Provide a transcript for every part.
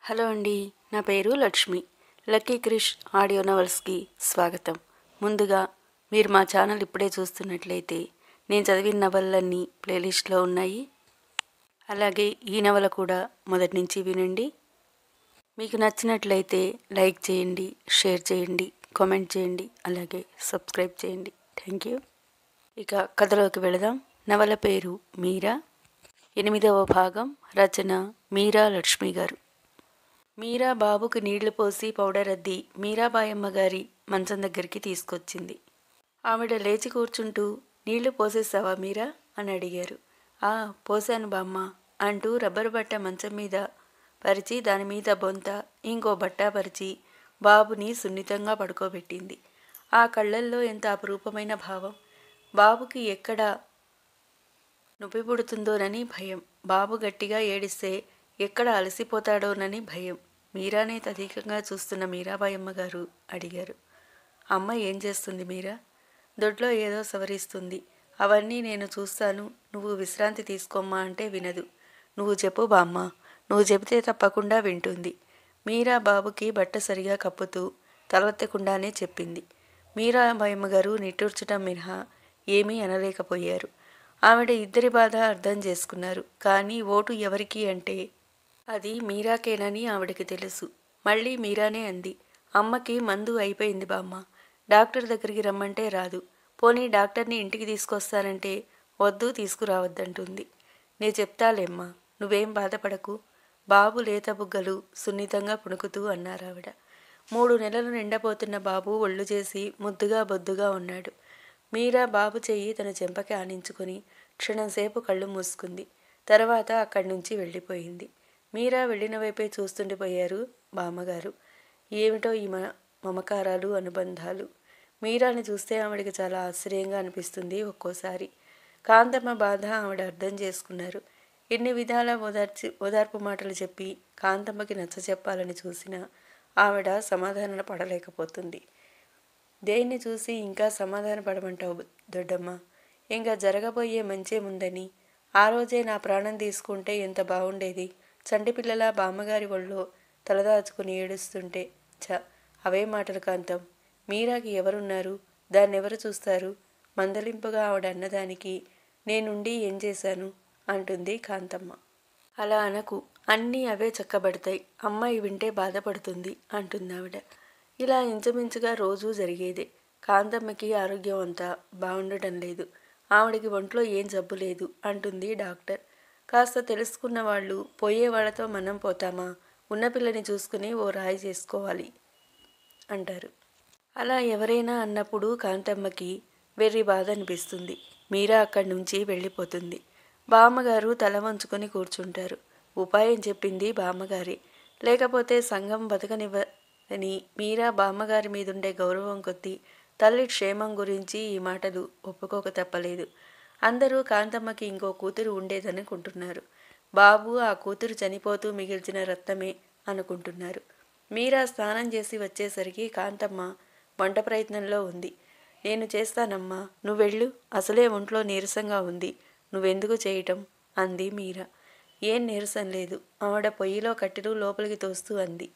Hello అండి, నా పేరు లక్ష్మి. లక్కీ క్రిష్ ఆడియో నవల్స్కి స్వాగతం. ముందుగా మీరు మా ఛానల్ ఇప్పుడే చూస్తున్నట్లయితే నేను చదివిన నవలన్నీ ప్లేలిస్ట్లో ఉన్నాయి. అలాగే ఈ నవల కూడా మొదటి నుంచి వినండి. మీకు నచ్చినట్లయితే లైక్ చేయండి, షేర్ చేయండి, కామెంట్ చేయండి, అలాగే సబ్స్క్రైబ్ చేయండి. Thank you. ఇక కథలోకి వెళదాం. నవల పేరు మీరా. 8వ భాగం. రచన మీరా లక్ష్మి గారు. మీరా బాబుకి నీళ్లు పోసి పౌడర్ అద్ది మీరాబాయమ్మ గారి మంచం దగ్గరికి తీసుకొచ్చింది. ఆవిడ లేచి కూర్చుంటూ, నీళ్లు పోసేసావా మీరా అని అడిగారు. పోసాను బామ్మ అంటూ రబ్బరు బట్ట మంచం మీద పరిచి దానిమీద బొంత ఇంకో బట్ట పరిచి బాబుని సున్నితంగా పడుకోబెట్టింది. ఆ కళ్ళల్లో ఎంత అపురూపమైన భావం. బాబుకి ఎక్కడ నొప్పి పుడుతుందోనని భయం. బాబు గట్టిగా ఏడిస్తే ఎక్కడ అలసిపోతాడోనని భయం. మీరానే తదేకంగా చూస్తున్న మీరాబాయమ్మ గారు అడిగారు. అమ్మ ఏం చేస్తుంది మీరా? దొడ్లో ఏదో సవరిస్తుంది. అవన్నీ నేను చూస్తాను, నువ్వు విశ్రాంతి తీసుకోమ్మా అంటే వినదు. నువ్వు చెప్పు బామ్మ, నువ్వు చెబితే తప్పకుండా వింటుంది. మీరా బాబుకి బట్ట సరిగా కప్పుతూ తలెత్తకుండానే చెప్పింది. మీరాబాయమ్మ గారు నిట్టూర్చటం మినహా ఏమీ అనలేకపోయారు. ఆవిడ ఇద్దరి బాధ అర్థం చేసుకున్నారు. కానీ ఓటు ఎవరికి అంటే అది మీరాకేనని ఆవిడకి తెలుసు. మళ్ళీ మీరానే అంది. అమ్మకి మందు అయిపోయింది బామ్మ. డాక్టర్ దగ్గరికి రమ్మంటే రాదు. పోనీ డాక్టర్ని ఇంటికి తీసుకొస్తానంటే వద్దు, తీసుకురావద్దంటుంది. నే చెప్తాలేమ్మా, నువ్వేం బాధపడకు. బాబు లేత బుగ్గలు సున్నితంగా పుణుకుతూ అన్నారావిడ. 3 నెలలు నిండపోతున్న బాబు ఒళ్ళు చేసి ముద్దుగా బొద్దుగా ఉన్నాడు. మీరా బాబు చెయ్యి తన చెంపకి ఆనించుకుని క్షణంసేపు కళ్ళు మూసుకుంది. తర్వాత అక్కడి నుంచి వెళ్ళిపోయింది. మీరా వెళ్ళిన వైపే చూస్తుండిపోయారు బామ్మగారు. ఏమిటో ఈ మమకారాలు, అనుబంధాలు. మీరాని చూస్తే ఆవిడకి చాలా ఆశ్చర్యంగా అనిపిస్తుంది ఒక్కోసారి. కాంతమ్మ బాధ ఆవిడ అర్థం చేసుకున్నారు. ఎన్ని విధాల ఓదార్పు మాటలు చెప్పి కాంతమ్మకి నచ్చ చెప్పాలని చూసినా ఆవిడ సమాధాన పడలేకపోతుంది. దేన్ని చూసి ఇంకా సమాధాన పడమంటావు దొడ్డమ్మ? ఇంకా జరగబోయే మంచే ముందని ఆ రోజే నా ప్రాణం తీసుకుంటే ఎంత బాగుండేది. చంటిపిల్లల బామ్మగారి ఒళ్ళో తలదాచుకుని ఏడుస్తుంటే అవే మాటలు కాంతం. మీరాకి ఎవరున్నారు? దాన్నెవరు చూస్తారు? మందలింపుగా ఆవిడ అన్నదానికి నేనుండి ఏం చేశాను అంటుంది కాంతమ్మ. అలా అనకు, అన్నీ అవే చక్కబడతాయి. అమ్మాయి వింటే బాధపడుతుంది అంటుందావిడ. ఇలా ఇంచుమించుగా రోజూ జరిగేదే. కాంతమ్మకి ఆరోగ్యం అంతా బాగుండటం లేదు. ఆవిడకి ఒంట్లో ఏం జబ్బు లేదు అంటుంది డాక్టర్. కాస్త తెలుసుకున్న వాళ్ళు పోయేవాళ్లతో మనం పోతామా? ఉన్న పిల్లని చూసుకుని ఓ రాయి చేసుకోవాలి అంటారు. అలా ఎవరైనా అన్నప్పుడు కాంతమ్మకి వెర్రి బాధ అనిపిస్తుంది. మీరా అక్కడి నుంచి వెళ్ళిపోతుంది. బామ్మగారు తల వంచుకొని కూర్చుంటారు. ఉపాయం చెప్పింది బామ్మగారి. లేకపోతే సంఘం బతకనివ్వని మీరా బామ్మగారి మీదుండే గౌరవం కొద్దీ తల్లి క్షేమం గురించి ఈ మాటలు ఒప్పుకోక తప్పలేదు. అందరూ కాంతమ్మకి ఇంకో కూతురు ఉండేదనుకుంటున్నారు. బాబు ఆ కూతురు చనిపోతూ మిగిల్చిన రత్నమే అనుకుంటున్నారు. మీరా స్నానం చేసి వచ్చేసరికి కాంతమ్మ వంట ప్రయత్నంలో ఉంది. నేను చేస్తానమ్మా, నువ్వెళ్ళు. అసలే ఒంట్లో నీరసంగా ఉంది, నువ్వెందుకు చేయటం అంది మీరా. ఏం నీరసం లేదు, ఆవిడ పొయ్యిలో కట్టెలు లోపలికి తోస్తూ అంది.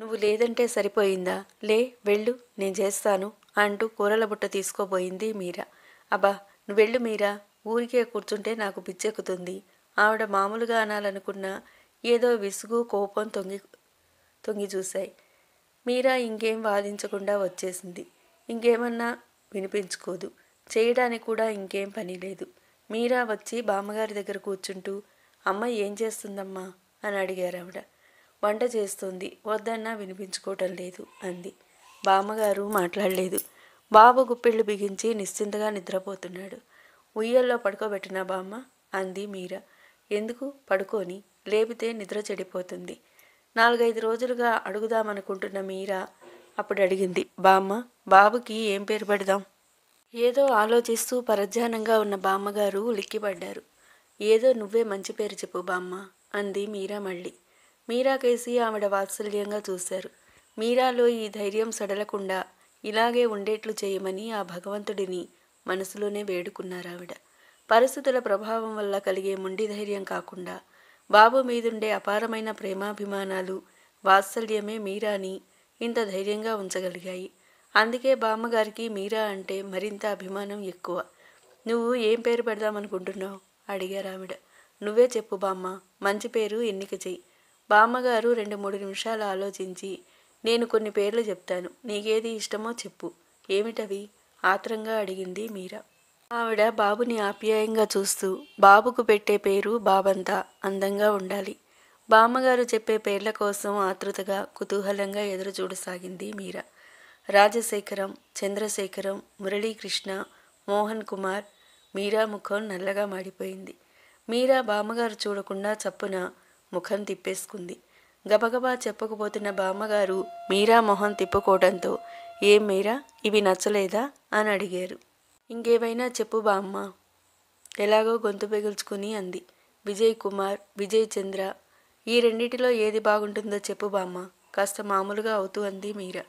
నువ్వు లేదంటే సరిపోయిందా? లే, వెళ్ళు, నేను చేస్తాను అంటూ కూరల బుట్ట తీసుకోబోయింది మీరా. అబ్బా, నువ్వెళ్ళు మీరా, ఊరికే కూర్చుంటే నాకు పిచ్చెక్కుతుంది. ఆవిడ మామూలుగా అనాలనుకున్నా ఏదో విసుగు, కోపం తొంగి చూశాయి. మీరా ఇంకేం వాదించకుండా వచ్చేసింది. ఇంకేమన్నా వినిపించుకోదు. చేయడానికి కూడా ఇంకేం పని లేదు. మీరా వచ్చి బామ్మగారి దగ్గర కూర్చుంటూ, అమ్మ ఏం చేస్తుందమ్మా అని అడిగారు ఆవిడ. వంట చేస్తుంది, వద్దన్నా వినిపించుకోవటం లేదు అంది. బామ్మగారు మాట్లాడలేదు. బాబు గుప్పిళ్ళు బిగించి నిశ్చింతగా నిద్రపోతున్నాడు. ఉయ్యల్లో పడుకోబెట్టినా బామ్మ అంది మీరా. ఎందుకు? పడుకోని, లేపితే నిద్ర చెడిపోతుంది. 4-5 రోజులుగా అడుగుదామనుకుంటున్న మీరా అప్పుడు అడిగింది. బామ్మ, బాబుకి ఏం పేరు పెడదాం? ఏదో ఆలోచిస్తూ పరధ్యానంగా ఉన్న బామ్మగారు ఉలిక్కిపడ్డారు. ఏదో నువ్వే మంచి పేరు చెప్పు బామ్మ అంది మీరా మళ్ళీ. మీరాకేసి ఆవిడ వాత్సల్యంగా చూశారు. మీరాలో ఈ ధైర్యం సడలకుండా ఇలాగే ఉండేట్లు చేయమని ఆ భగవంతుడిని మనసులోనే వేడుకున్నారావిడ. పరిస్థితుల ప్రభావం వల్ల కలిగే మొండి ధైర్యం కాకుండా బాబు మీదుండే అపారమైన ప్రేమాభిమానాలు, వాత్సల్యమే మీరాని ఇంత ధైర్యంగా ఉంచగలిగాయి. అందుకే బామ్మగారికి మీరా అంటే మరింత అభిమానం ఎక్కువ. నువ్వు ఏం పేరు పెడదామనుకుంటున్నావు అడిగారావిడ. నువ్వే చెప్పు బామ్మ, మంచి పేరు ఎన్నిక చెయ్యి. బామ్మగారు 2-3 నిమిషాలు ఆలోచించి, నేను కొన్ని పేర్లు చెప్తాను, నీకేది ఇష్టమో చెప్పు. ఏమిటవి ఆత్రంగా అడిగింది మీరా. ఆవిడ బాబుని ఆప్యాయంగా చూస్తూ, బాబుకు పెట్టే పేరు బాబంతా అందంగా ఉండాలి. బామ్మగారు చెప్పే పేర్ల కోసం ఆతృతగా కుతూహలంగా ఎదురు చూడసాగింది మీరా. రాజశేఖరం, చంద్రశేఖరం, మురళీకృష్ణ, మోహన్ కుమార్. మీరా ముఖం నల్లగా మాడిపోయింది. మీరా బామ్మగారు చూడకుండా చప్పున ముఖం తిప్పేసుకుంది. గబగబా చెప్పకపోతున్న బామ్మగారు మీరా మొహం తిప్పుకోవడంతో, ఏం మీరా, ఇవి నచ్చలేదా అని అడిగారు. ఇంకేమైనా చెప్పు బామ్మ, ఎలాగో గొంతు పెగుల్చుకుని అంది. విజయ్ కుమార్, విజయ్ చంద్ర, ఈ రెండిటిలో ఏది బాగుంటుందో చెప్పు బామ్మ, కాస్త మామూలుగా అవుతూ అంది మీరా.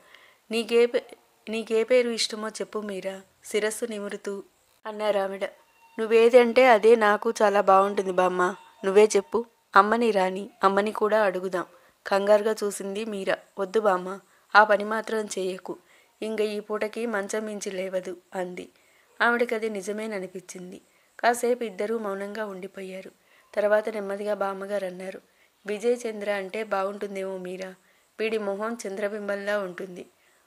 నీకే పేరు ఇష్టమో చెప్పు మీరా, శిరస్సు నిమురుతూ అన్నారావిడ. నువ్వేది అంటే అదే నాకు చాలా బాగుంటుంది బామ్మ, నువ్వే చెప్పు. అమ్మని రాని, అమ్మని కూడా అడుగుదాం. కంగారుగా చూసింది మీరా. వద్దు బామ్మ, ఆ పని మాత్రం చేయకు, ఇంక ఈ పూటకి మంచం మించి లేవదు అంది. ఆవిడకది నిజమేననిపించింది. కాసేపు ఇద్దరూ మౌనంగా ఉండిపోయారు. తర్వాత నెమ్మదిగా బామ్మగారు అన్నారు, విజయ్ చంద్ర అంటే బాగుంటుందేమో మీరా, వీడి మొహం చంద్రబింబంలా ఉంటుంది.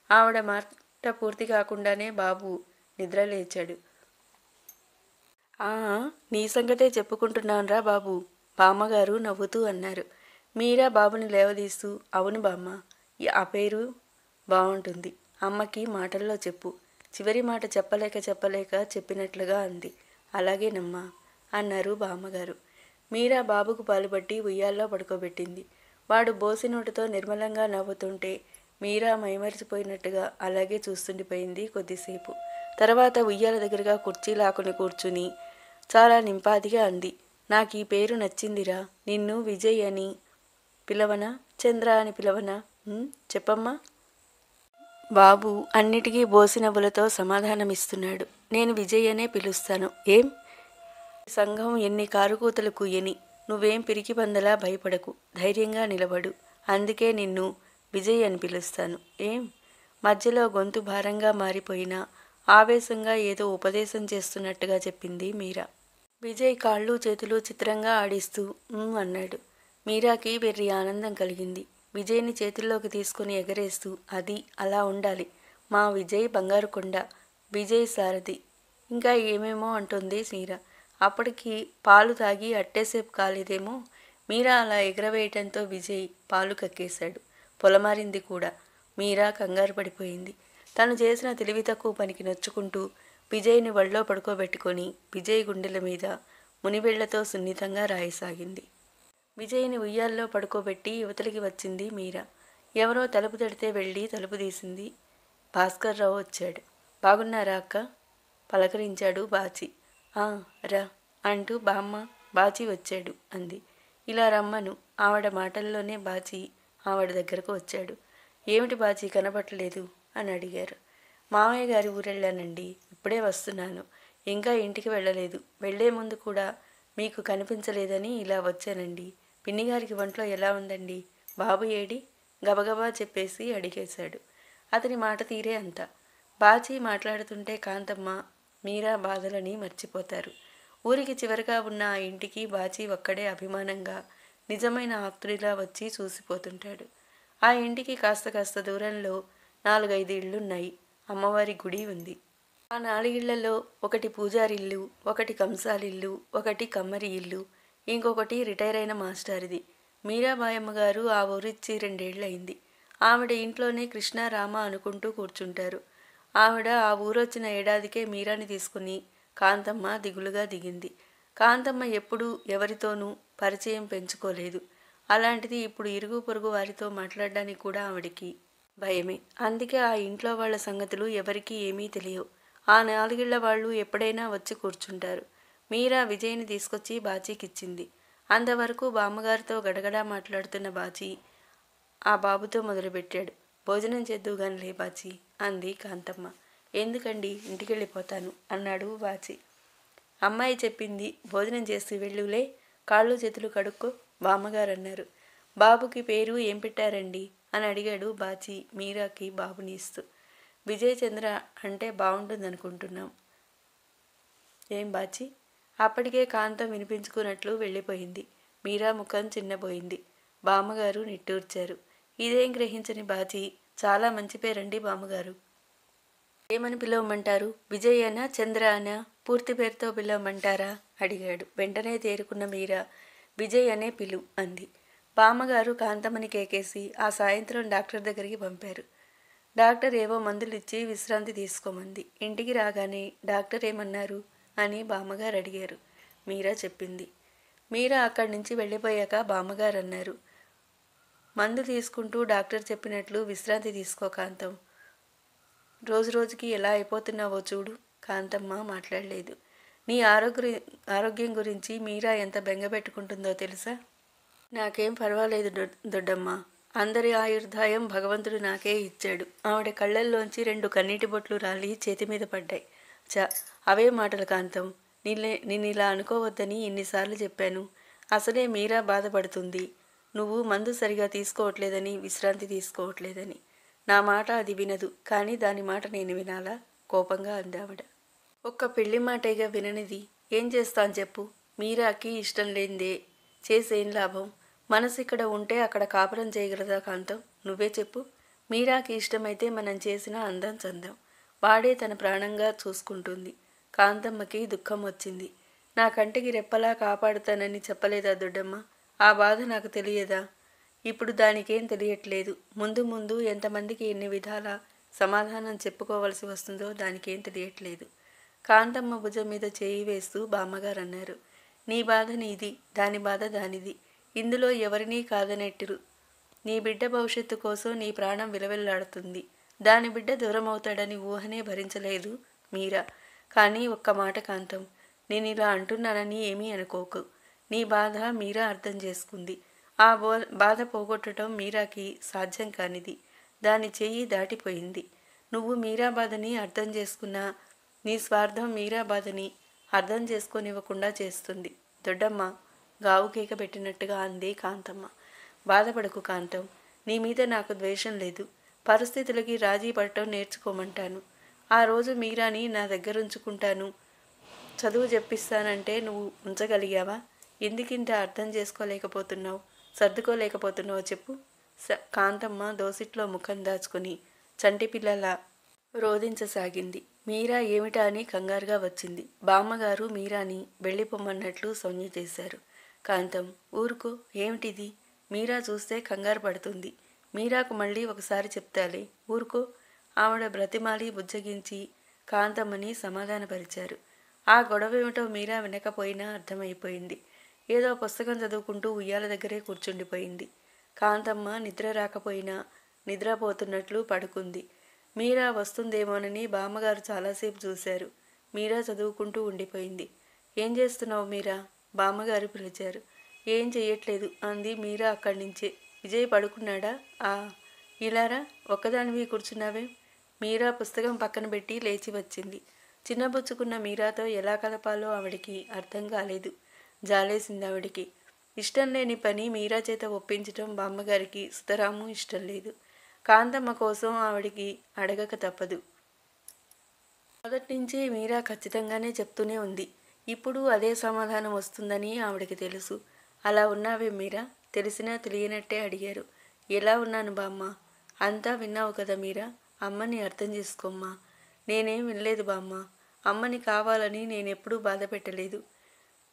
ఆవిడ మాట పూర్తి కాకుండానే బాబు నిద్రలేచాడు. నీ సంగతే చెప్పుకుంటున్నానురా బాబు, బామ్మగారు నవ్వుతూ అన్నారు. మీరా బాబుని లేవదీస్తూ, అవును బామ్మ, ఆ పేరు బాగుంటుంది. అమ్మకి మాటల్లో చెప్పు. చివరి మాట చెప్పలేక చెప్పినట్లుగా అంది. అలాగేనమ్మా అన్నారు బామ్మగారు. మీరా బాబుకు పాలుపట్టి ఉయ్యాల్లో పడుకోబెట్టింది. వాడు బోసినోటితో నిర్మలంగా నవ్వుతుంటే మీరా మైమరిచిపోయినట్టుగా అలాగే చూస్తుండిపోయింది కొద్దిసేపు. తర్వాత ఉయ్యాల దగ్గరగా కుర్చీ లాక్కుని కూర్చుని చాలా నింపాదిగా అంది. నాకు ఈ పేరు నచ్చిందిరా, నిన్ను విజయ్ అని పిలవనా, చంద్ర అని పిలవనా? చెప్పమ్మా. బాబు అన్నిటికీ బోసినవ్వులతో సమాధానమిస్తున్నాడు. నేను విజయ్ అనే పిలుస్తాను. ఏం సంఘం ఎన్ని కారుకూతలు కుయ్యని, నువ్వేం పిరికి పందలా భయపడకు, ధైర్యంగా నిలబడు. అందుకే నిన్ను విజయ్ అని పిలుస్తాను. ఏం మధ్యలో గొంతు భారంగా మారిపోయినా ఆవేశంగా ఏదో ఉపదేశం చేస్తున్నట్టుగా చెప్పింది మీరా. విజయ్ కాళ్ళు చేతులు చిత్రంగా ఆడిస్తూ అన్నాడు. మీరాకి వెర్రి ఆనందం కలిగింది. విజయ్ని చేతుల్లోకి తీసుకుని ఎగరేస్తూ, అది అలా ఉండాలి, మా విజయ్ బంగారు కొండ, విజయ్ సారథి, ఇంకా ఏమేమో అంటుంది మీరా. అప్పటికి పాలు తాగి అట్టేసేపు కాలేదేమో. మీరా అలా ఎగరవేయటంతో విజయ్ పాలు కక్కేశాడు. పొలమారింది కూడా. మీరా కంగారు పడిపోయింది. తను చేసిన తెలివి తక్కువ పనికి నొచ్చుకుంటూ విజయ్ని వళ్ళో పడుకోబెట్టుకొని విజయ్ గుండెల మీద మునివేళ్లతో సున్నితంగా రాయసాగింది. విజయ్ని ఉయ్యాల్లో పడుకోబెట్టి యువతలికి వచ్చింది మీరా. ఎవరో తలుపు తడితే వెళ్ళి తలుపు తీసింది. భాస్కర్ రావు వచ్చాడు. బాగున్నారా అక్క పలకరించాడు బాచి. రా అంటూ బామ్మ బాచి వచ్చాడు అంది. ఇలా రమ్మను. ఆవిడ మాటల్లోనే బాచి ఆవిడ దగ్గరకు వచ్చాడు. ఏమిటి బాచి కనపట్టలేదు అని అడిగారు. మామయ్య గారి ఊరెళ్ళానండి, ఇప్పుడే వస్తున్నాను, ఇంకా ఇంటికి వెళ్ళలేదు. వెళ్లే ముందు కూడా మీకు కనిపించలేదని ఇలా వచ్చానండి. పిన్నిగారికి ఒంట్లో ఎలా ఉందండి, బాబు ఏడి గబగబా చెప్పేసి అడిగేశాడు. అతని మాట తీరే అంత. బాచి మాట్లాడుతుంటే కాంతమ్మ మీరా బాధలని మర్చిపోతారు. ఊరికి చివరగా ఉన్న ఆ ఇంటికి బాచి ఒక్కడే అభిమానంగా నిజమైన ఆప్తుడిలా వచ్చి చూసిపోతుంటాడు. ఆ ఇంటికి కాస్త దూరంలో 4-5 ఇళ్లున్నాయి. అమ్మవారి గుడి ఉంది. ఆ 4 ఇళ్లలో ఒకటి పూజారిల్లు, ఒకటి కంసాలిల్లు, ఒకటి కమ్మరి ఇల్లు, ఇంకొకటి రిటైర్ అయిన మాస్టారిది. మీరాబాయమ్మ గారు ఆ ఊరిచ్చి 2 ఏళ్లయింది. ఆవిడ ఇంట్లోనే కృష్ణ రామ అనుకుంటూ కూర్చుంటారు. ఆవిడ ఆ ఊరొచ్చిన ఏడాదికే మీరాని తీసుకుని కాంతమ్మ దిగులుగా దిగింది. కాంతమ్మ ఎప్పుడూ ఎవరితోనూ పరిచయం పెంచుకోలేదు. అలాంటిది ఇప్పుడు ఇరుగు పొరుగు వారితో మాట్లాడడానికి కూడా ఆవిడికి భయమే. అందుకే ఆ ఇంట్లో వాళ్ళ సంగతులు ఎవరికీ ఏమీ తెలియవు. ఆ 4 ఇళ్ల వాళ్ళు ఎప్పుడైనా వచ్చి కూర్చుంటారు. మీరా విజయ్ని తీసుకొచ్చి బాచీకిచ్చింది. అంతవరకు బామ్మగారితో గడగడా మాట్లాడుతున్న బాచి ఆ బాబుతో మొదలుపెట్టాడు. భోజనం చేద్దువుగానిలే బాచి అంది కాంతమ్మ. ఎందుకండి, ఇంటికెళ్ళిపోతాను అన్నాడు బాచి. అమ్మాయి చెప్పింది, భోజనం చేస్తూ వెళ్ళులే, కాళ్ళు చేతులు కడుక్కో బామ్మగారు అన్నారు. బాబుకి పేరు ఏం పెట్టారండి అని అడిగాడు బాచి మీరాకి బాబుని ఇస్తూ. విజయ్ చంద్ర అంటే బాగుంటుందనుకుంటున్నాం. ఏం బాచి? అప్పటికే కాంతం వినిపించుకున్నట్లు వెళ్ళిపోయింది. మీరా ముఖం చిన్నపోయింది. బామ్మగారు నిట్టూర్చారు. ఇదేం గ్రహించని బాచి, చాలా మంచి పేరండి బామ్మగారు. ఏమని పిలవమంటారు? విజయ్ అనా చంద్ర అనా? పూర్తి పేరుతో పిలవమంటారా అడిగాడు. వెంటనే తేరుకున్న మీరా విజయ్ అనే పిలు అంది. బామ్మగారు కాంతమ్మని కేకేసి ఆ సాయంత్రం డాక్టర్ దగ్గరికి పంపారు. డాక్టర్ ఏవో మందులు ఇచ్చి విశ్రాంతి తీసుకోమంది. ఇంటికి రాగానే డాక్టర్ ఏమన్నారు అని బామ్మగారు అడిగారు. మీరా చెప్పింది. మీరా అక్కడి నుంచి వెళ్ళిపోయాక బామ్మగారు అన్నారు, మందు తీసుకుంటూ డాక్టర్ చెప్పినట్లు విశ్రాంతి తీసుకో కాంతం. రోజు రోజుకి ఎలా అయిపోతున్నావో చూడు. కాంతమ్మ మాట్లాడలేదు. నీ ఆరోగ్యం గురించి మీరా ఎంత బెంగపెట్టుకుంటుందో తెలుసా? నాకేం పర్వాలేదు దొడ్డమ్మ. అందరి ఆయుర్దాయం భగవంతుడు నాకే ఇచ్చాడు. ఆవిడ కళ్ళల్లోంచి 2 కన్నీటి బొట్లు రాలి చేతి మీద పడ్డాయి. అవే మాటలు కాంతం. నిన్నిలా అనుకోవద్దని ఇన్నిసార్లు చెప్పాను. అసలే మీరా బాధపడుతుంది. నువ్వు మందు సరిగా తీసుకోవట్లేదని, విశ్రాంతి తీసుకోవట్లేదని. నా మాట అది వినదు. కానీ దాని మాట నేను వినాలా? కోపంగా అందావిడ. ఒక్క పెళ్లి మాటేగా విననిది. ఏం చేస్తాను చెప్పు? మీరాకి ఇష్టం లేనిదే చేసేం లాభం? మనసు ఇక్కడ ఉంటే అక్కడ కాపురం చేయగలదా కాంతం? నువ్వే చెప్పు. మీరాకి ఇష్టమైతే మనం చేసిన అందం చందం. వాడే తన ప్రాణంగా చూసుకుంటుంది. కాంతమ్మకి దుఃఖం వచ్చింది. నా కంటికి రెప్పలా కాపాడుతానని చెప్పలేదా దొడ్డమ్మ? ఆ బాధ నాకు తెలియదా? ఇప్పుడు దానికేం తెలియట్లేదు. ముందు ముందు ఎంతమందికి ఎన్ని విధాల సమాధానం చెప్పుకోవలసి వస్తుందో దానికేం తెలియట్లేదు. కాంతమ్మ భుజం మీద చేయి వేస్తూ బామ్మగారు అన్నారు. నీ బాధ నీది, దాని బాధ దానిది. ఇందులో ఎవరినీ కాదనెట్టురు. నీ బిడ్డ భవిష్యత్తు కోసం నీ ప్రాణం విలవిల్లాడుతుంది. దాని బిడ్డ దూరం అవుతాడని ఊహనే భరించలేదు మీరా. కానీ ఒక్క మాట కాంతం, నేను ఇలా అంటున్నానని ఏమీ అనుకోకు. నీ బాధ మీరా అర్థం చేసుకుంది. ఆ బాధ పోగొట్టడం మీరాకి సాధ్యం కానిది. దాని చెయ్యి దాటిపోయింది. నువ్వు మీరా బాధని అర్థం చేసుకున్నా నీ స్వార్థం మీరా బాధని అర్థం చేసుకోనివ్వకుండా చేస్తుంది. దొడ్డమ్మ గావు కేక పెట్టినట్టుగా అంది కాంతమ్మ. బాధపడకు కాంతం. నీ మీద నాకు ద్వేషం లేదు. పరిస్థితులకి రాజీ పడటం నేర్చుకోమంటాను. ఆ రోజు మీరాని నా దగ్గరుంచుకుంటాను, చదువు చెప్పిస్తానంటే నువ్వు ఉంచగలిగావా? ఎందుకింత అర్థం చేసుకోలేకపోతున్నావు, సర్దుకోలేకపోతున్నావు చెప్పు? కాంతమ్మ దోసిట్లో ముఖం దాచుకుని చంటిపిల్లలా రోధించసాగింది. మీరా ఏమిటా అని కంగారుగా వచ్చింది. బామ్మగారు మీరాని వెళ్ళిపోమ్మన్నట్లు సౌజ్ఞ చేశారు. కాంతం, ఊరుకో. ఏమిటిది? మీరా చూస్తే కంగారు పడుతుంది. మీరాకు మళ్ళీ ఒకసారి చెప్తాలే, ఊరుకో. ఆవిడ బ్రతిమాలి బుజ్జగించి కాంతమ్మని సమాధానపరిచారు. ఆ గొడవేమిటో మీరా వినకపోయినా అర్థమైపోయింది. ఏదో పుస్తకం చదువుకుంటూ ఉయ్యాల దగ్గరే కూర్చుండిపోయింది. కాంతమ్మ నిద్ర రాకపోయినా నిద్రపోతున్నట్లు పడుకుంది. మీరా వస్తుందేమోనని బామ్మగారు చాలాసేపు చూశారు. మీరా చదువుకుంటూ ఉండిపోయింది. ఏం చేస్తున్నావు మీరా? బామ్మగారు పిలిచారు. ఏం చెయ్యట్లేదు అంది మీరా అక్కడి నుంచే. విజయ్ పడుకున్నాడా? ఇలారా, ఒక్కదానివి కూర్చున్నావే? మీరా పుస్తకం పక్కన పెట్టి లేచి వచ్చింది. చిన్నబుచ్చుకున్న మీరాతో ఎలా కలపాలో ఆవిడికి అర్థం కాలేదు. జాలేసింది ఆవిడికి. ఇష్టం లేని పని మీరా చేత ఒప్పించటం బామ్మగారికి సుతరాము ఇష్టం లేదు. కాంతమ్మ కోసం ఆవిడికి అడగక తప్పదు. మొదట్నుంచి మీరా ఖచ్చితంగానే చెప్తూనే ఉంది. ఇప్పుడు అదే సమాధానం వస్తుందని ఆవిడికి తెలుసు. అలా ఉన్నావే మీరా? తెలిసినా తెలియనట్టే అడిగారు. ఎలా ఉన్నాను బామ్మ? అంతా విన్నావు కదా మీరా? అమ్మని అర్థం చేసుకోమ్మా. నేనేం వినలేదు బామ్మ. అమ్మని కావాలని నేనెప్పుడూ బాధ పెట్టలేదు.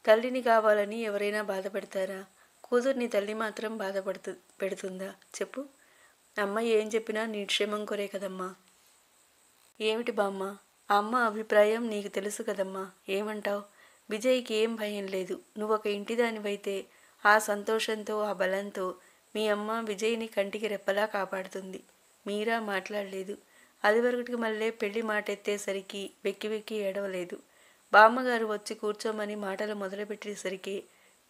తల్లిని కావాలని ఎవరైనా బాధపడతారా? కూతుర్ని తల్లి మాత్రం పెడుతుందా చెప్పు? అమ్మ ఏం చెప్పినా నీ క్షేమం కొరే కదమ్మా. ఏమిటి బామ్మ? అమ్మ అభిప్రాయం నీకు తెలుసు కదమ్మా. ఏమంటావు? విజయ్కి ఏం భయం లేదు. నువ్వొక ఇంటిదానివైతే ఆ సంతోషంతో, ఆ బలంతో మీ అమ్మ విజయ్ని కంటికి రెప్పలా కాపాడుతుంది. మీరా మాట్లాడలేదు. అదివరకటికి మళ్ళీ పెళ్లి మాట ఎత్తేసరికి వెక్కి వెక్కి ఏడవలేదు. బామ్మగారు వచ్చి కూర్చోమని మాటలు మొదలుపెట్టేసరికి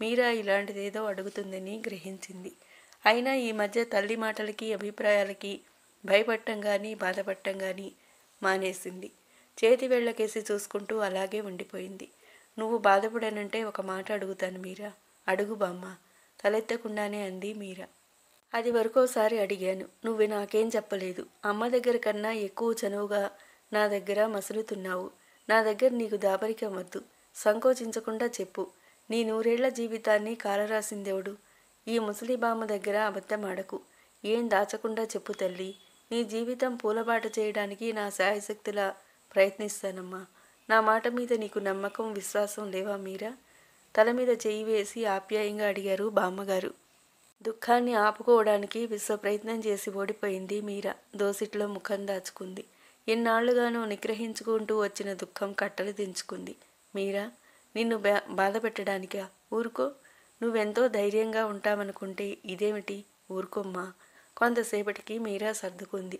మీరా ఇలాంటిదేదో అడుగుతుందని గ్రహించింది. అయినా ఈ మధ్య తల్లి మాటలకి, అభిప్రాయాలకి భయపడటం కానీ బాధపడటం కానీ మానేసింది. చేతి వేళ్లకేసి చూసుకుంటూ అలాగే ఉండిపోయింది. నువ్వు బాధపడనంటే ఒక మాట అడుగుతాను మీరా. అడుగు బామ్మ. తలెత్తకుండానే అంది మీరా. అది వరకోసారి అడిగాను. నువ్వు నాకేం చెప్పలేదు. అమ్మ దగ్గర కన్నా ఎక్కువ చనువుగా నా దగ్గర మసులుతున్నావు. నా దగ్గర నీకు దాపరికం వద్దు. సంకోచించకుండా చెప్పు. నీ 100 ఏళ్ల జీవితాన్ని కాలరాసిందెవడు? ఈ ముసలి బామ్మ దగ్గర అబద్ధమాడకు. ఏం దాచకుండా చెప్పు తల్లి. నీ జీవితం పూలబాట చేయడానికి నా శాయశక్తులా ప్రయత్నిస్తానమ్మా. నా మాట మీద నీకు నమ్మకం, విశ్వాసం లేవా మీరా? తల మీద చెయ్యి వేసి ఆప్యాయంగా అడిగారు బామ్మగారు. దుఃఖాన్ని ఆపుకోవడానికి విశ్వప్రయత్నం చేసి ఓడిపోయింది మీరా. దోసిట్లో ముఖం దాచుకుంది. ఎన్నాళ్లుగానో నిగ్రహించుకుంటూ వచ్చిన దుఃఖం కట్టలు దించుకుంది. మీరా, నిన్ను బాధ పెట్టడానికా? ఊరుకో. నువ్వెంతో ధైర్యంగా ఉంటావనుకుంటే ఇదేమిటి? ఊరుకోమ్మా. కొంతసేపటికి మీరా సర్దుకుంది.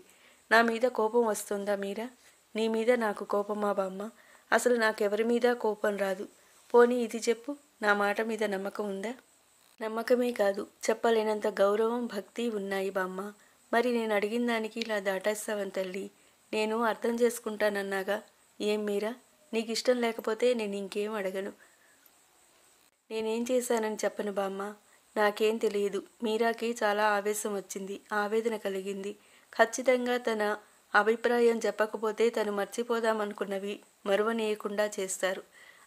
నా మీద కోపం వస్తుందా మీరా? నీ మీద నాకు కోపమా బామ్మ? అసలు నాకెవరి మీద కోపం రాదు. పోనీ ఇది చెప్పు, నా మాట మీద నమ్మకం ఉందా? నమ్మకమే కాదు, చెప్పలేనంత గౌరవం, భక్తి ఉన్నాయి బామ్మ. మరి నేను అడిగిన దానికి ఇలా దాటేస్తావని తల్లి. నేను అర్థం చేసుకుంటానన్నాగా. ఏం మీరా, నీకు ఇష్టం లేకపోతే నేను ఇంకేం అడగను. నేనేం చేశానని చెప్పను బామ్మ. నాకేం తెలియదు. మీరాకి చాలా ఆవేశం వచ్చింది, ఆవేదన కలిగింది. ఖచ్చితంగా తన అభిప్రాయం చెప్పకపోతే తను మర్చిపోదామనుకున్నవి మరువనీయకుండా చేస్తారు.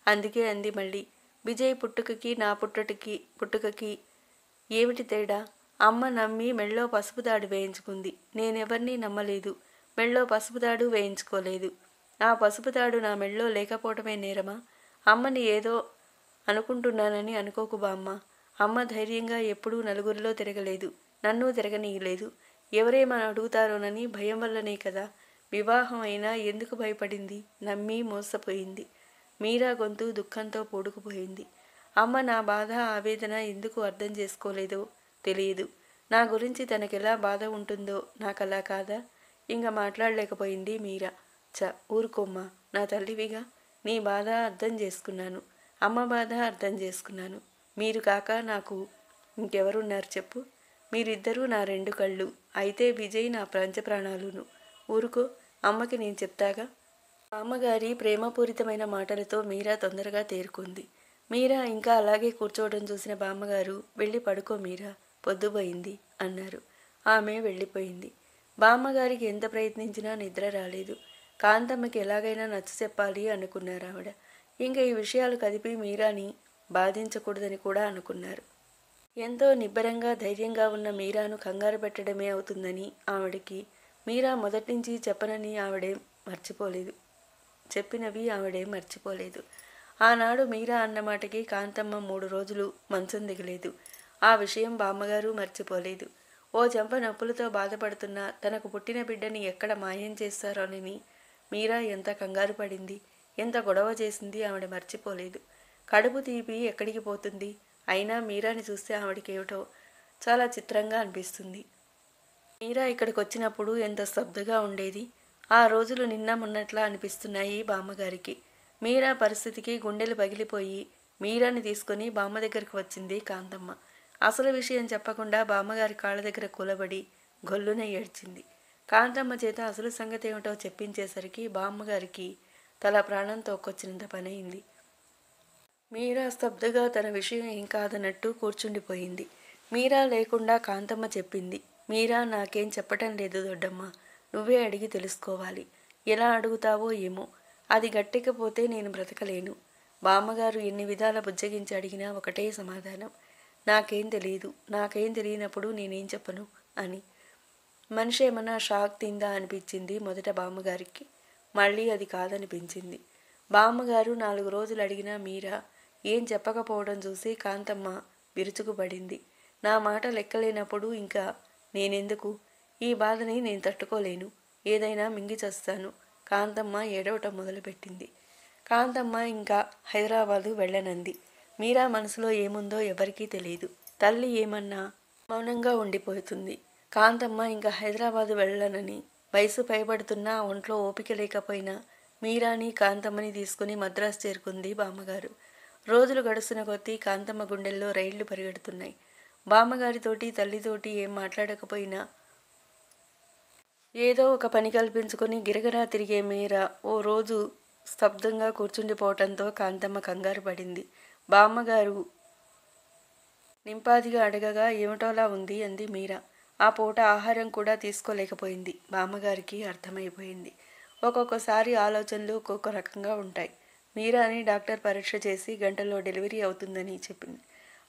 అందుకే అంది మళ్ళీ. విజయ్ పుట్టుకకి నా పుట్టుకకి ఏమిటి తేడా? అమ్మ నమ్మి మెళ్ళో పసుపు తాడు వేయించుకుంది. నేనెవరినీ నమ్మలేదు, మెళ్ళో పసుపు తాడు వేయించుకోలేదు. ఆ పసుపు తాడు నా మెళ్ళో లేకపోవటమే నేరమా? అమ్మని ఏదో అనుకుంటున్నానని అనుకోకు బామ్మ. అమ్మ ధైర్యంగా ఎప్పుడూ నలుగురిలో తిరగలేదు, నన్ను తిరగనీయలేదు. ఎవరేమని అడుగుతారోనని భయం వల్లనే కదా. వివాహం అయినా ఎందుకు భయపడింది? నమ్మి మోసపోయింది. మీరా గొంతు దుఃఖంతో పూడుకుపోయింది. అమ్మ నా బాధ, ఆవేదన ఎందుకు అర్థం చేసుకోలేదో తెలియదు. నా గురించి తనకెలా బాధ ఉంటుందో నాకలా కాదా? ఇంక మాట్లాడలేకపోయింది మీరా. ఊరుకోమ్మా, నా తల్లివిగా. నీ బాధ అర్థం చేసుకున్నాను, అమ్మ బాధ అర్థం చేసుకున్నాను. మీరు కాక నాకు ఇంకెవరున్నారు చెప్పు? మీరిద్దరూ నా 2 కళ్ళు. అయితే విజయ్ నా పంచప్రాణాలును. ఊరుకో, అమ్మకి నేను చెప్తాగా. అమ్మగారి ప్రేమపూరితమైన మాటలతో మీరా తొందరగా తేరుకుంది. మీరా ఇంకా అలాగే కూర్చోవడం చూసిన బామ్మగారు, వెళ్ళి పడుకో మీరా, పొద్దుపోయింది అన్నారు. ఆమె వెళ్ళిపోయింది. బామ్మగారికి ఎంత ప్రయత్నించినా నిద్ర రాలేదు. కాంతమ్మకి ఎలాగైనా నచ్చ చెప్పాలి అనుకున్నారు ఆవిడ. ఇంకా ఈ విషయాలు కదిపి మీరాని బాధించకూడదని కూడా అనుకున్నారు. ఎంతో నిబ్బరంగా, ధైర్యంగా ఉన్న మీరాను కంగారు పెట్టడమే అవుతుందని ఆవిడకి మీరా మొదట్నుంచి చెప్పినవి ఆవిడేం మర్చిపోలేదు. ఆనాడు మీరా అన్నమాటకి కాంతమ్మ 3 రోజులు మంచం దిగలేదు. ఆ విషయం బామ్మగారు మర్చిపోలేదు. ఓ చెంప నొప్పులతో బాధపడుతున్న తనకు పుట్టిన బిడ్డని ఎక్కడ మాయం చేస్తారోనని మీరా ఎంత కంగారు పడింది, ఎంత గొడవ చేసింది ఆవిడ మర్చిపోలేదు. కడుపు తీపి ఎక్కడికి పోతుంది? అయినా మీరాని చూస్తే ఆవిడకేమిటో చాలా చిత్రంగా అనిపిస్తుంది. మీరా ఇక్కడికి వచ్చినప్పుడు ఎంత స్తబ్దుగా ఉండేది. ఆ రోజులు నిన్న మొన్నట్లా అనిపిస్తున్నాయి బామ్మగారికి. మీరా పరిస్థితికి గుండెలు పగిలిపోయి మీరాని తీసుకుని బామ్మ దగ్గరికి వచ్చింది కాంతమ్మ. అసలు విషయం చెప్పకుండా బామ్మగారి కాళ్ళ దగ్గర కూలబడి గొల్లున ఏడ్చింది. కాంతమ్మ చేత అసలు సంగతి ఏమిటో చెప్పించేసరికి బామ్మగారికి తల ప్రాణం తోక్కొచ్చినంత పనయింది. మీరా స్తబ్దుగా తన విషయం ఏం కాదన్నట్టు కూర్చుండిపోయింది. మీరా లేకుండా కాంతమ్మ చెప్పింది. మీరా, నాకేం చెప్పటం లేదు దొడ్డమ్మ. నువ్వే అడిగి తెలుసుకోవాలి. ఎలా అడుగుతావో ఏమో. అది గట్టెక్కపోతే నేను బ్రతకలేను. బామ్మగారు ఎన్ని విధాల బుజ్జగించి అడిగినా ఒకటే సమాధానం, నాకేం తెలియదు. నాకేం తెలియనప్పుడు నేనేం చెప్పను అని. మనిషి ఏమన్నా షాక్ తిందా అనిపించింది మొదట బామ్మగారికి. మళ్ళీ అది కాదనిపించింది. బామ్మగారు 4 రోజులు అడిగినా మీరా ఏం చెప్పకపోవడం చూసి కాంతమ్మ విరుచుకుపడింది. నా మాట లెక్కలేనప్పుడు ఇంకా నేనెందుకు? ఈ బాధని నేను తట్టుకోలేను. ఏదైనా మింగి చస్తాను. కాంతమ్మ ఏడవటం మొదలుపెట్టింది. కాంతమ్మ ఇంకా హైదరాబాదు వెళ్ళనంది. మీరా మనసులో ఏముందో ఎవరికీ తెలియదు. తల్లి ఏమన్నా మౌనంగా ఉండిపోతుంది. కాంతమ్మ ఇంకా హైదరాబాదు వెళ్ళనని వయసు పైబడుతున్నా ఒంట్లో ఓపిక లేకపోయినా మీరాని, కాంతమ్మని తీసుకుని మద్రాసు చేరుకుంది బామ్మగారు. రోజులు గడుస్తున్న కొద్దీ కాంతమ్మ గుండెల్లో రైళ్లు పరిగెడుతున్నాయి. బామ్మగారితోటి, తల్లితోటి ఏం మాట్లాడకపోయినా ఏదో ఒక పని కల్పించుకొని గిరగిరా తిరిగే మీరా ఓ రోజు స్తబ్దంగా కూర్చుండిపోవటంతో కాంతమ్మ కంగారు పడింది. బామ్మగారు నింపాదిగా అడగగా ఏమిటోలా ఉంది అంది మీరా. ఆ పూట ఆహారం కూడా తీసుకోలేకపోయింది. బామ్మగారికి అర్థమైపోయింది. ఒక్కొక్కసారి ఆలోచనలు ఒక్కొక్క రకంగా ఉంటాయి. మీరాని డాక్టర్ పరీక్ష చేసి గంటలో డెలివరీ అవుతుందని చెప్పింది.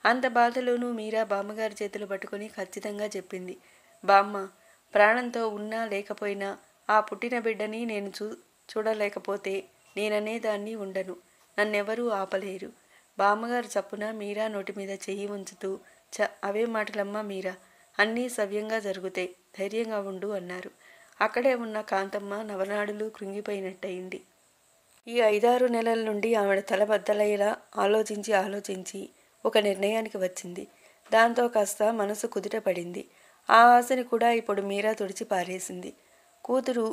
అంత బాధలోనూ మీరా బామ్మగారి చేతులు పట్టుకుని ఖచ్చితంగా చెప్పింది, బామ్మ, ప్రాణంతో ఉన్నా లేకపోయినా ఆ పుట్టిన బిడ్డని నేను చూడలేకపోతే నేననేదాన్ని ఉండను. నన్నెవరూ ఆపలేరు. బామ్మగారు చప్పున మీరా నోటి మీద చెయ్యి ఉంచుతూ, అవే మాటలమ్మా మీరా, అన్నీ సవ్యంగా జరుగుతాయి, ధైర్యంగా ఉండు అన్నారు. అక్కడే ఉన్న కాంతమ్మ నవనాడులు కృంగిపోయినట్టయింది. ఈ 5-6 నెలల నుండి ఆవిడ తల బద్దలయ్యేలా ఆలోచించి ఒక నిర్ణయానికి వచ్చింది. దాంతో కాస్త మనసు కుదుట పడింది. ఆ ఆశని కూడా ఇప్పుడు మీరా తుడిచి పారేసింది. కూతురు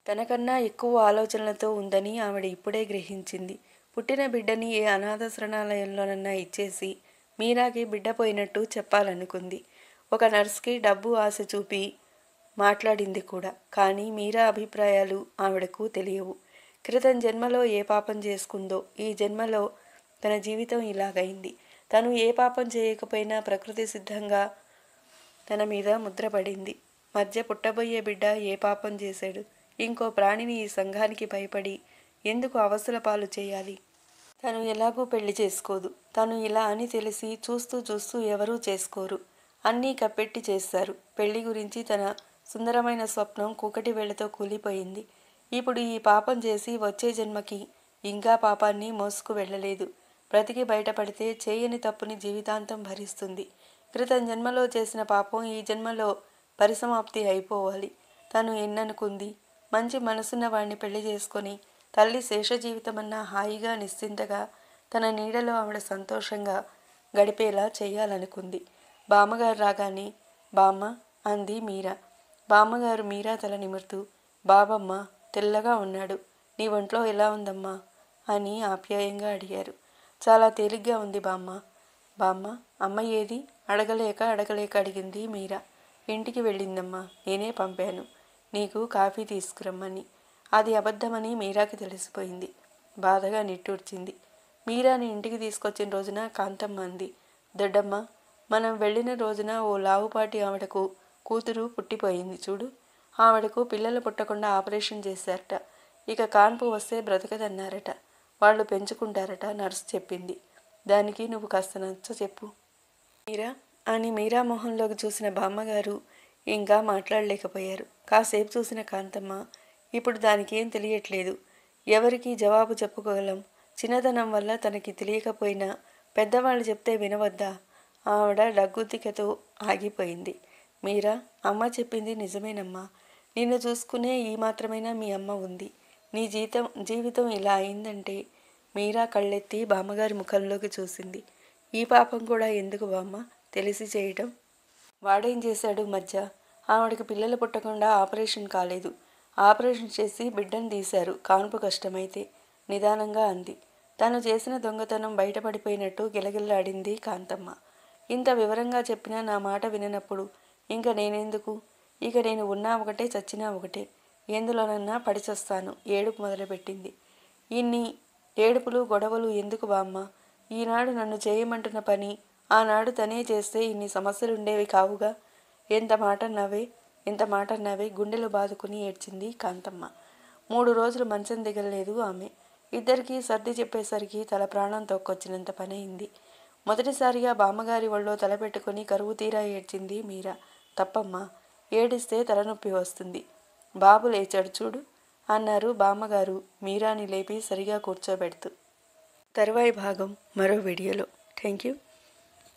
తనకన్నా ఎక్కువ ఆలోచనలతో ఉందని ఆవిడ ఇప్పుడే గ్రహించింది. పుట్టిన బిడ్డని ఏ అనాథ శరణాలయంలోనన్నా ఇచ్చేసి మీరాకి బిడ్డ పోయినట్టు చెప్పాలనుకుంది. ఒక నర్స్కి డబ్బు ఆశ చూపి మాట్లాడింది కూడా. కానీ మీరా అభిప్రాయాలు ఆవిడకు తెలియవు. క్రితం జన్మలో ఏ పాపం చేసుకుందో ఈ జన్మలో తన జీవితం ఇలాగైంది. తను ఏ పాపం చేయకపోయినా ప్రకృతి సిద్ధంగా తన మీద ముద్రపడింది. మధ్య పుట్టబోయే బిడ్డ ఏ పాపం చేశాడు? ఇంకో ప్రాణిని ఈ సంఘానికి భయపడి ఎందుకు అవస్థల పాలు చేయాలి? తను ఎలాగూ పెళ్లి చేసుకోదు. తను ఇలా అని తెలిసి చూస్తూ ఎవరూ చేసుకోరు. అన్నీ కప్పెట్టి చేస్తారు. పెళ్లి గురించి తన సుందరమైన స్వప్నం కూకటి వేళ్లతో కూలిపోయింది. ఇప్పుడు ఈ పాపం చేసి వచ్చే జన్మకి ఇంకా పాపాన్ని మోసుకు వెళ్ళలేదు. బ్రతికి బయటపడితే చేయని తప్పుని జీవితాంతం భరిస్తుంది. క్రితం జన్మలో చేసిన పాపం ఈ జన్మలో పరిసమాప్తి అయిపోవాలి. తను ఎన్ననుకుంది? మంచి మనసున్న వాడిని పెళ్లి చేసుకొని తల్లి శేష జీవితమన్నా హాయిగా నిశ్చింతగా తన నీడలో ఆవిడ సంతోషంగా గడిపేలా చెయ్యాలనుకుంది. బామ్మగారు రాగానే బామ్మ అంది మీరా. బామ్మగారు మీరా తల నిమురుతూ, బాబమ్మ తెల్లగా ఉన్నాడు, నీ ఒంట్లో ఎలా ఉందమ్మా అని ఆప్యాయంగా అడిగారు. చాలా తేలిగ్గా ఉంది బామ్మ. బామ్మ, అమ్మ ఏది? అడగలేక అడిగింది మీరా. ఇంటికి వెళ్ళిందమ్మా, నేనే పంపాను నీకు కాఫీ తీసుకురమ్మని. అది అబద్ధమని మీరాకి తెలిసిపోయింది. బాధగా నిట్టూర్చింది. మీరాని ఇంటికి తీసుకొచ్చిన రోజున కాంతమ్మ అంది, దొడ్డమ్మ, మనం వెళ్ళిన రోజున ఓ లావుపాటి ఆవిడకు కూతురు పుట్టిపోయింది చూడు. ఆవిడకు పిల్లలు పుట్టకుండా ఆపరేషన్ చేశారట. ఇక కాన్పు వస్తే బ్రతకదన్నారట. వాళ్ళు పెంచుకుంటారట నర్సు చెప్పింది. దానికి నువ్వు కాస్త నచ్చ చెప్పు మీరా అని మీరా మొహంలోకి చూసిన బామ్మగారు ఇంకా మాట్లాడలేకపోయారు. కాసేపు చూసిన కాంతమ్మ, ఇప్పుడు దానికేం తెలియట్లేదు, ఎవరికి జవాబు చెప్పుకోగలం? చిన్నతనం వల్ల తనకి తెలియకపోయినా పెద్దవాళ్ళు చెప్తే వినవద్దా? ఆవిడ డగ్గుతికతో ఆగిపోయింది. మీరా, అమ్మ చెప్పింది నిజమేనమ్మా. నిన్ను చూసుకునే ఈ మాత్రమైనా మీ అమ్మ ఉంది. నీ జీవితం ఇలా అయిందంటే మీరా కళ్ళెత్తి బామ్మగారి ముఖంలోకి చూసింది. ఈ పాపం కూడా ఎందుకు బామ్మ తెలిసి చేయటం? వాడేం చేశాడు మధ్య? ఆవిడకి పిల్లలు పుట్టకుండా ఆపరేషన్ కాలేదు. ఆపరేషన్ చేసి బిడ్డను తీశారు కాన్పు కష్టమైతే, నిదానంగా అంది. తను చేసిన దొంగతనం బయటపడిపోయినట్టు గిలగిల్లాడింది కాంతమ్మ. ఇంత వివరంగా చెప్పినా నా మాట విననప్పుడు ఇంక నేనెందుకు? ఇక నేను ఉన్నా ఒకటే, చచ్చినా ఒకటే. ఎందులోనన్నా పడిచస్తాను. ఏడుపు మొదలుపెట్టింది. ఇన్ని ఏడుపులు గొడవలు ఎందుకు బామ్మ? ఈనాడు నన్ను చేయమంటున్న పని ఆనాడు తనే చేస్తే ఇన్ని సమస్యలుండేవి కావుగా. ఎంత మాట అన్నావే గుండెలు బాదుకుని ఏడ్చింది కాంతమ్మ. 3 రోజులు మంచం దిగలేదు ఆమె. ఇద్దరికీ సర్ది చెప్పేసరికి తల ప్రాణం తోక్కొచ్చినంత పనయింది. మొదటిసారిగా బామ్మగారి ఒళ్ళో తలపెట్టుకుని కరువు తీరా ఏడ్చింది మీరా. తప్పమ్మా, ఏడిస్తే తలనొప్పి వస్తుంది. బాబు లేచాడు చూడు అన్నారు బామ్మగారు మీరాని లేపి సరిగా కూర్చోబెడుతూ. తరువాయి భాగం మరో వీడియోలో. Thank you.